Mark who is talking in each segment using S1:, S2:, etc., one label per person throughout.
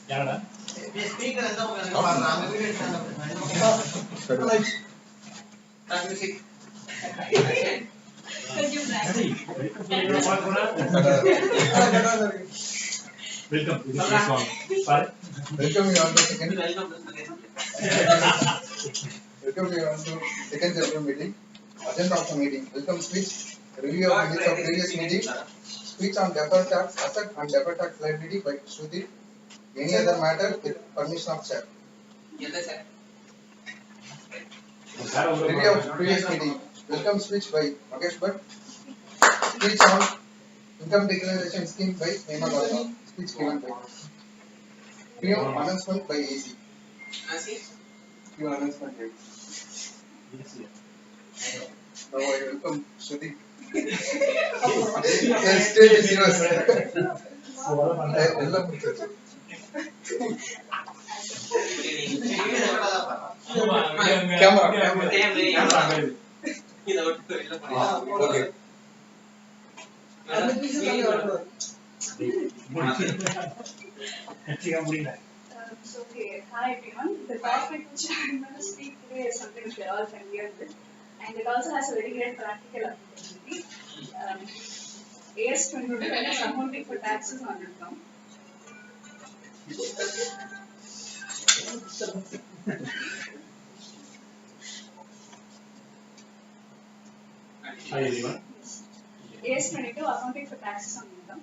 S1: Canada.
S2: Speaker and
S1: Welcome to the next one. Sorry.
S3: Welcome you on the second. Welcome you on the second general meeting. Agenda of the meeting. Welcome speech. Review of minutes of previous meeting. Speech on deferred tax asset and deferred tax liability by Shruti. Any other matter with permission of chair. Review of previous meeting. Welcome speech by Magesh Bhatt. Speech on income declaration scheme by Neema Gautam. Speech given by Few announcement by AC. Few announcement by Now I welcome Shruti. The stage is yours. Camera. Okay.
S4: Okay, hi everyone. The topic which I'm going to speak today is something which we're all familiar with, and it also has a very great practical applicability. AS22 is accounting for taxes on income.
S1: Hi everyone.
S4: AS22 accounting for taxes on income.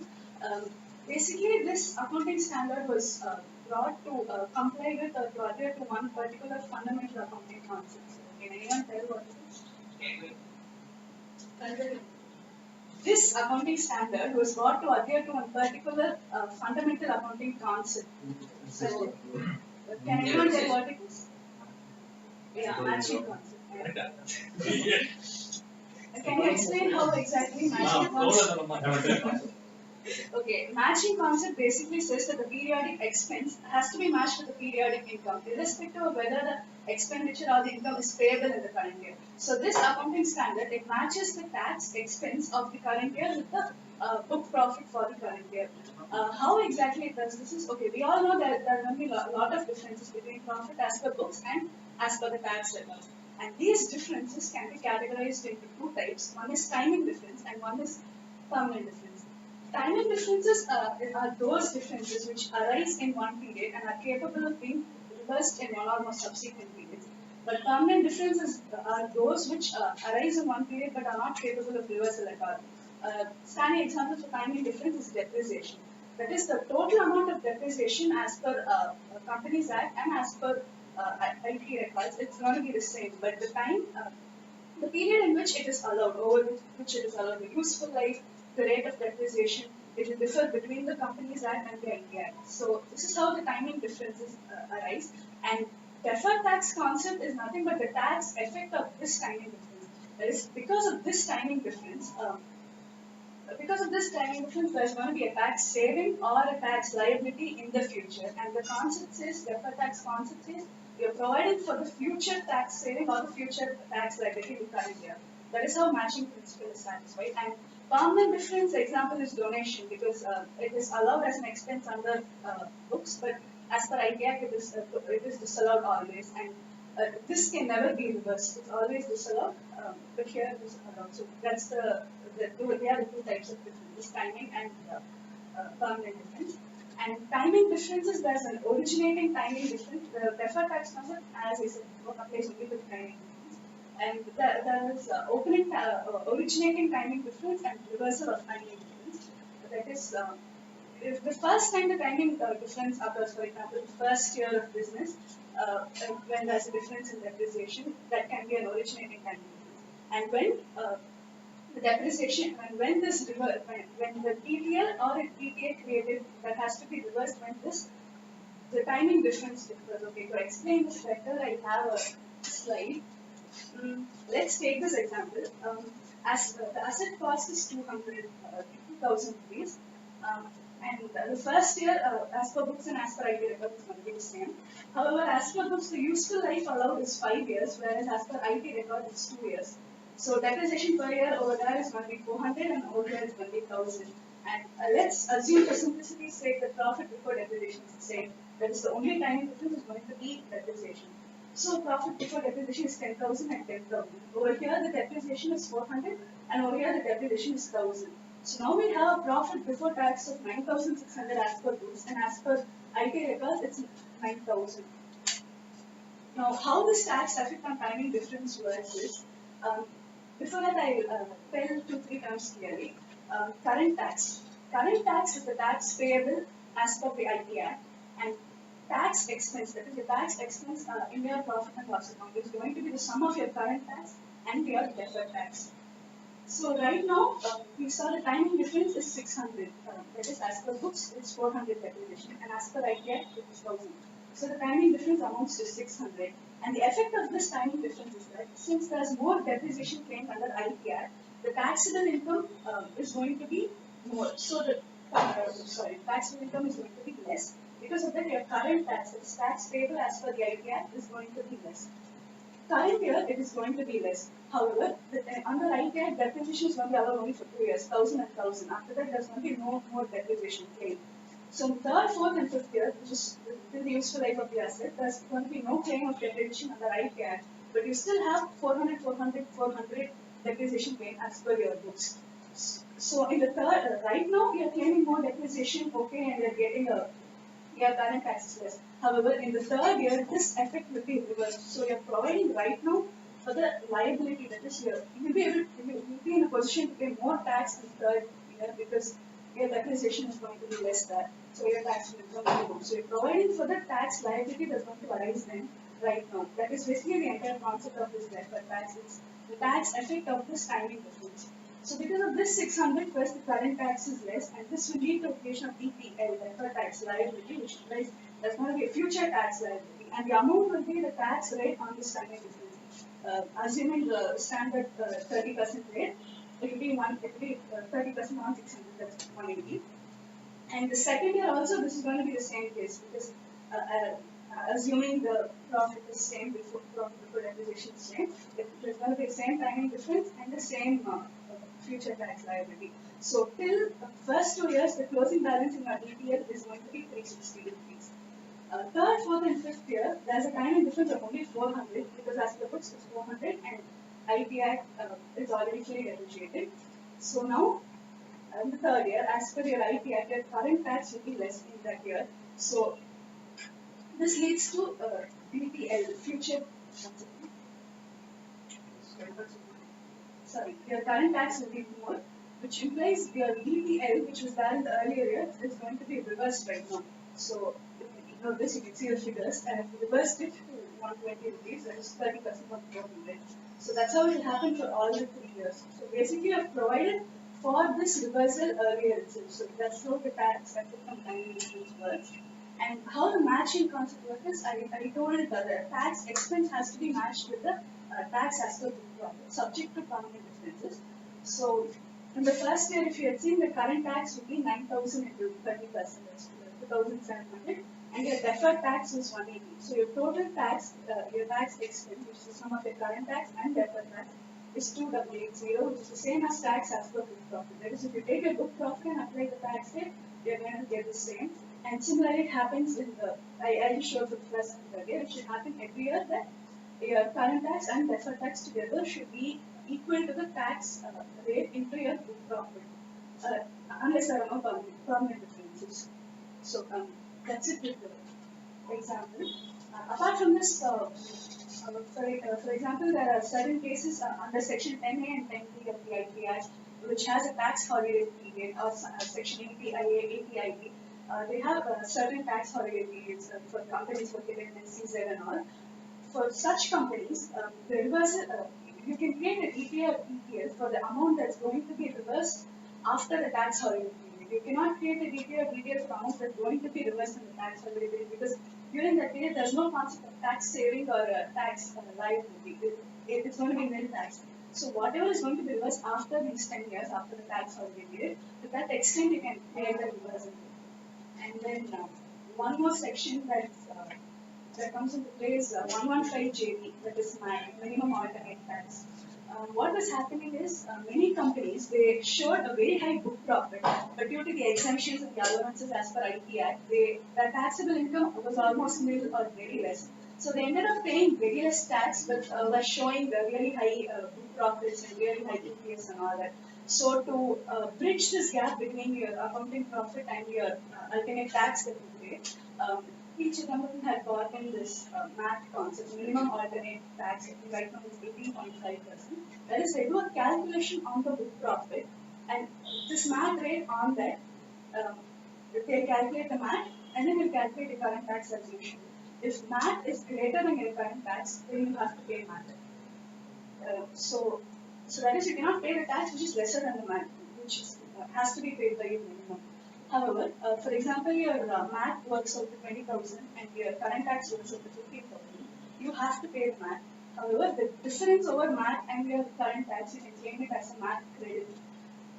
S4: Basically, this accounting standard was brought to comply with or to adhere to one particular fundamental accounting concept. So, can anyone tell what it is? This accounting standard was brought to adhere to one particular fundamental accounting concept. So, can anyone tell what it is? Yeah, matching concept. Can you explain how exactly matching concept? Okay, matching concept basically says that the periodic expense has to be matched with the periodic income, irrespective of whether the expenditure or the income is payable in the current year. So this accounting standard, it matches the tax expense of the current year with the book profit for the current year. How exactly it does this is, okay, we all know that there will be a lot of differences between profit as per books and as per the tax records. And these differences can be categorized into two types. One is timing difference and one is permanent difference. Timing differences are those differences which arise in one period and are capable of being reversed in one or more subsequent periods. But permanent differences are those which arise in one period but are not capable of reversal at all. Standing example for timing difference is depreciation. That is the total amount of depreciation as per Companies Act and as per IT records, it's going to be the same. But the time, the period in which it is allowed, over which it is allowed, the useful life, the rate of depreciation, it will differ between the Companies Act and the IT Act. So this is how the timing differences arise. And deferred tax concept is nothing but the tax effect of this timing difference. That is, because of this timing difference, there's going to be a tax saving or a tax liability in the future. And the concept says, deferred tax concept says, we are providing for the future tax saving or the future tax liability in the current year. That is how matching principle is satisfied. And permanent difference example is donation, because it is allowed as an expense under books, but as per ITAC it is disallowed always, and this can never be reversed. It's always disallowed, but here it is allowed. So that's they are the two types of difference: timing and permanent difference. And timing differences, there's an originating timing difference. The deferred tax concept, as I said before, applies only with timing difference. And there is originating timing difference and reversal of timing difference. That is, if the first time the timing difference occurs, for example, the first year of business, when there's a difference in depreciation, that can be an originating timing difference. And when the depreciation, and when the TTL or a TTA created, that has to be reversed when the timing difference differs. Okay, to explain this better, I have a slide. Let's take this example. As the asset cost is 200,000 rupees, and the first year, as per books and as per IT records, is going to be the same. However, as per books, the useful life allowed is 5 years, whereas as per IT records, it's 2 years. So depreciation per year over there is going to be 400 and over here is going to be 1000. And let's assume for simplicity's sake the profit before depreciation is the same. That is the only timing difference is going to be depreciation. So profit before depreciation is 10,000 and 10,000. Over here the depreciation is 400 and over here the depreciation is 1,000. So now we have a profit before tax of 9,600 as per books and as per IT records it's 9,000. Now how this tax effect on timing difference works is, before that I tell 2-3 terms clearly. Current tax. Current tax is the tax payable as per the IT Act, and tax expense, that is the tax expense in your profit and loss account, is going to be the sum of your current tax and your deferred tax. So right now, we saw the timing difference is 600. That is, as per books, it's 400 depreciation, and as per IT Act, it is 1,000. So the timing difference amounts to 600. And the effect of this timing difference is that since there is more depreciation claimed under IT Act, the taxable income is going to be more. So the taxable income is going to be less. Because of that, your current tax, that is tax payable as per the IT Act, is going to be less. Current year, it is going to be less. However, under IT Act, depreciation is going to be allowed only for 2 years, 1,000 and 1,000. After that, there is going to be no more depreciation claim. So in third, fourth, and fifth year, which is till the useful life of the asset, there is going to be no claim of depreciation under IT Act, but you still have 400, 400, 400 depreciation claim as per your books. So in the third, right now, you are claiming more depreciation, okay, and you are getting your current tax is less. However, in the third year, this effect will be reversed. So you are providing right now for the liability that is here. You will be in a position to pay more tax in the third year because your depreciation is going to be less there. So your tax will become low. So you're providing for the tax liability that's going to arise then right now. That is basically the entire concept of this deferred tax. It's the tax effect of this timing difference. So because of this 600, first the current tax is less, and this will lead to a creation of DTL, deferred tax liability, which implies there's going to be a future tax liability, and the amount will be the tax rate on this timing difference. Assuming the standard 30% rate, it will be 30% on 600, that's 180. And the second year also, this is going to be the same case because assuming the profit is same before profit before depreciation is same, there's going to be the same timing difference and the same future tax liability. So till the first 2 years, the closing balance in our DTL is going to be 360 rupees. Third, fourth, and fifth year, there's a timing difference of only 400 because as the books is 400 and IT Act is already fully depreciated. So now, in the third year, as per your IT Act, your current tax will be less in that year. So this leads to DTL, future. Sorry, your current tax will be more, which implies your DTL, which was there in the earlier year, is going to be reversed right now. So, if you ignore this, you can see the figures, and if you reversed it to 120 rupees, that is 30% of 400. So that's how it will happen for all the 3 years. So basically, I've provided for this reversal earlier itself. So that's how the tax effect on timing difference works. And how the matching concept works is, I told it that the tax expense has to be matched with the tax as per book profit, subject to permanent differences. So, in the first year, if you had seen the current tax would be 9,000 into 30%, that's 2,700, and your deferred tax is 180. So, your total tax, your tax expense, which is the sum of your current tax and deferred tax, is 2,880, which is the same as tax as per book profit. That is, if you take a book profit and apply the tax rate, you're going to get the same. And similarly, it happens in the, I just showed for the first and third year, it should happen every year that your current tax and deferred tax together should be equal to the tax rate into your book profit, unless there are no permanent differences. So that's it with the example. Apart from this, for example, there are certain cases under Section 10A and 10B of the IT Act, which has a tax holiday period, or Section 80IA, 80IB. They have certain tax holiday periods for companies located in CZ and all. For such companies, the reversal, you can create a DTA or ETL for the amount that's going to be reversed after the tax holiday period. You cannot create a DTA or ETL for the amount that's going to be reversed in the tax holiday period because during that period there's no concept of tax saving or tax liability. It's going to be nil tax. So whatever is going to be reversed after these 10 years, after the tax holiday period, to that extent you can create a reversal. And then one more section that comes into play is 115 JB, that is my minimum alternate tax. what was happening is many companies they showed a very high book profit, but due to the exemptions and the allowances as per IT Act, their taxable income was almost nil or very less. So they ended up paying very less tax, but were showing the really high book profits and really high EPS and all that. So to bridge this gap between your accounting profit and your ultimate tax that you pay, each company had bought in this math concept, minimum alternate tax, right now is 18.5%. That is, they do a calculation on the book profit, and this math rate on that, um, they calculate the math, and then you calculate the current tax as usual. If math is greater than your current tax, then you have to pay math. So that is, you cannot pay the tax which is lesser than the math, which is, has to be paid by you minimum. However, for example, your math works out to 20,000 and your current tax works out to 15,000. You have to pay the math. However, the difference over math and your current tax, you can claim it as a math credit,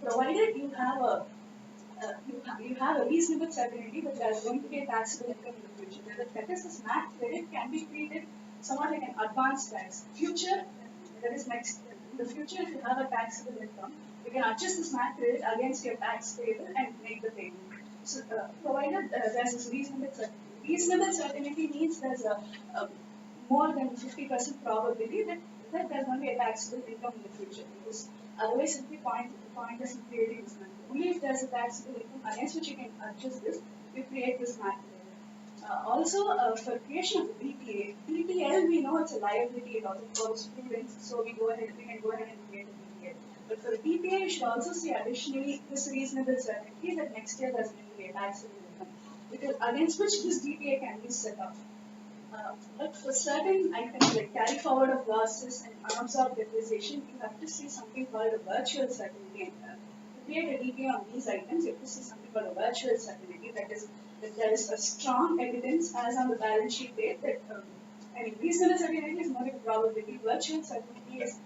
S4: provided you have a you have a reasonable certainty that there is going to be a taxable income in the future. That is, this math credit can be treated somewhat like an advanced tax. Future, that is next, in the future, if you have a taxable income, you can adjust this math credit against your tax payable and make the payment. So, provided there's this reasonable certainty. Reasonable certainty means there's a more than 50% probability that there's going to be a taxable income in the future. Because otherwise, if the point is creating this math. Only if there's a taxable income against which you can adjust this, you create this math credit. Also, for creation of the DTA, DTL we know it's a liability in order for students, so we can go ahead and create a DTA. But for the DTA, you should also see additionally this reasonable certainty that next year there's going to be a taxable income, because against which this DTA can be set off. But for certain items like carry forward of losses and unabsorbed depreciation, you have to see something called a virtual certainty. To create a DTA on these items, you have to see something called a virtual certainty. That is, that there is a strong evidence as on the balance sheet date that, reasonable certainty is more like a probability. Virtual certainty is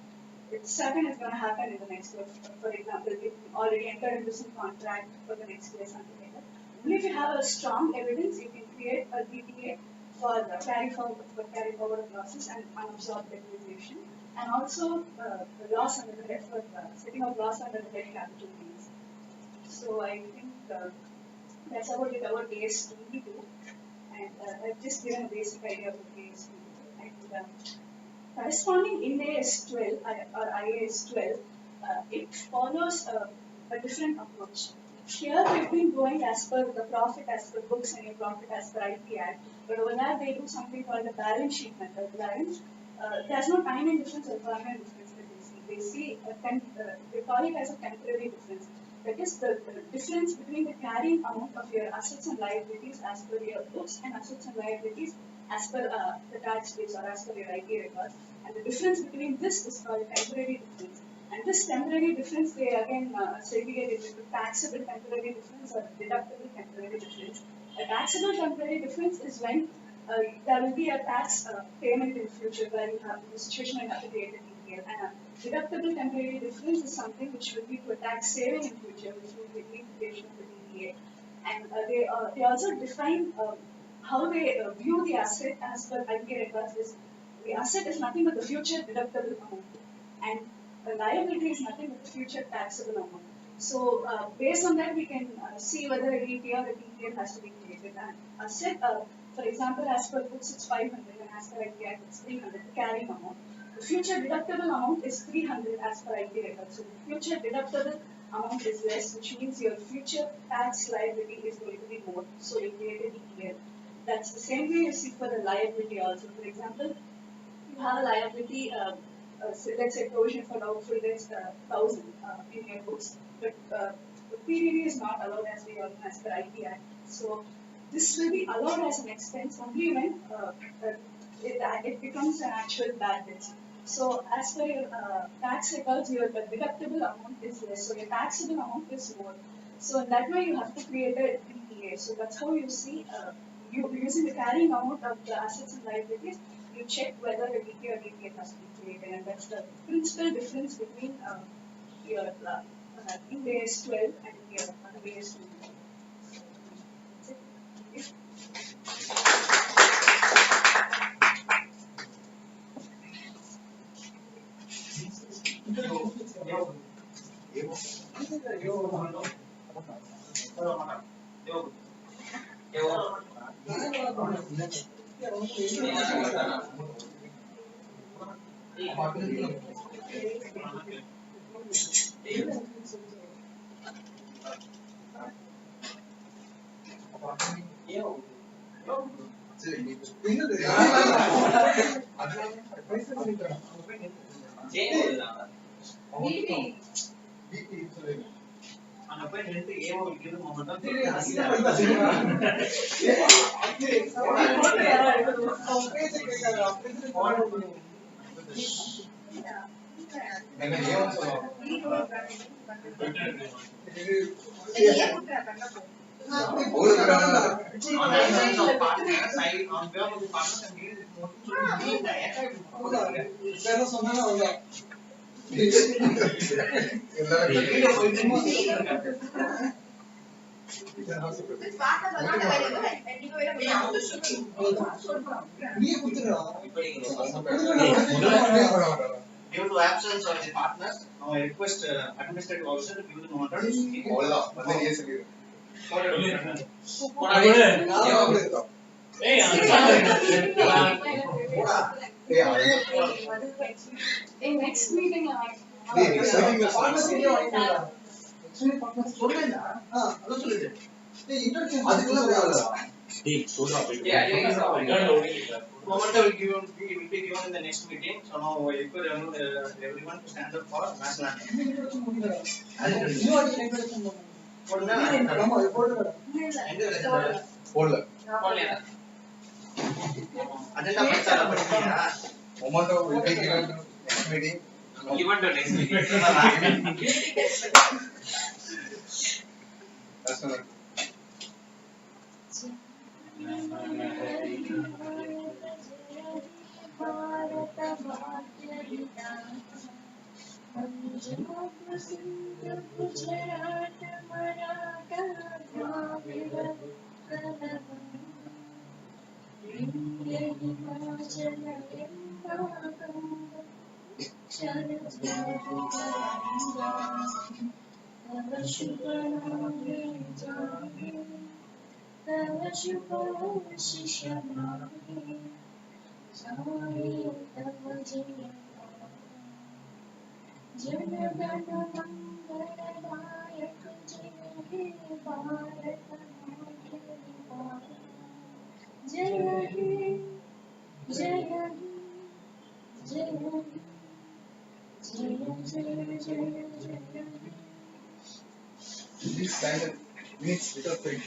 S4: it's certain it's going to happen in the next year. For example, if you already entered into some contract for the next year, something like that. Only if you have a strong evidence, you can create a DTA for carry forward of losses and unabsorbed depreciation, and also the loss under the head for setting up loss under the head capital gains. So I think that's about it about AS22, and I've just given a basic idea about AS22. And corresponding in AS12 or IAS12, it follows a different approach. Here we've been going as per the profit as per books and your profit as per IT Act, but over there they do something called the balance sheet method. There's no timing difference or permanent difference that they see. They call it as a temporary difference. That is the difference between the carrying amount of your assets and liabilities as per your books and assets and liabilities as per the tax base or as per your IT records. And the difference between this is called temporary difference. And this temporary difference, they again segregate it into taxable temporary difference or deductible temporary difference. A taxable temporary difference is when there will be a tax payment in the future where you have the situation where you have to create a DTL. And a deductible temporary difference is something which will lead to a tax saving in the future, which will lead to creation of the DTA. And they also define how they view the asset as per IT records. Is the asset is nothing but the future deductible amount, and the liability is nothing but the future taxable amount. So based on that, we can see whether a DTA or a DTL has to be created. And asset, for example, as per books it's 500 and as per IT Act it's 300, the carrying amount. The future deductible amount is 300 as per IT record. So the future deductible amount is less, which means your future tax liability is going to be more. So you create a DTL. That's the same way you see for the liability also. For example, you have a liability, so let's say provision for doubtful debts 1,000 in your books, but the PDD is not allowed as we all as per IT Act. So this will be allowed as an expense only when it becomes an actual bad debt. So as per your tax records, your deductible amount is less, so your taxable amount is more. So in that way, you have to create a DTA. So that's how you see, using the carrying amount of the assets and liabilities, you check whether a DTA or DTA has to be created, and that's the principal difference between your in base 12 and your base 2.
S2: Due to absence of the partners, now I request administrative officer to give the monitor to speak.
S4: Next meeting
S2: Monitor will be given in the next meeting. So now I request everyone to stand up for national anthem. Agenda ಪ್ರಚಾರ ಮಾಡಿದ್ಯಾ?
S3: Momento will be given to next meeting.
S2: Given to next meeting.
S3: That's all. This kind of minutes without print.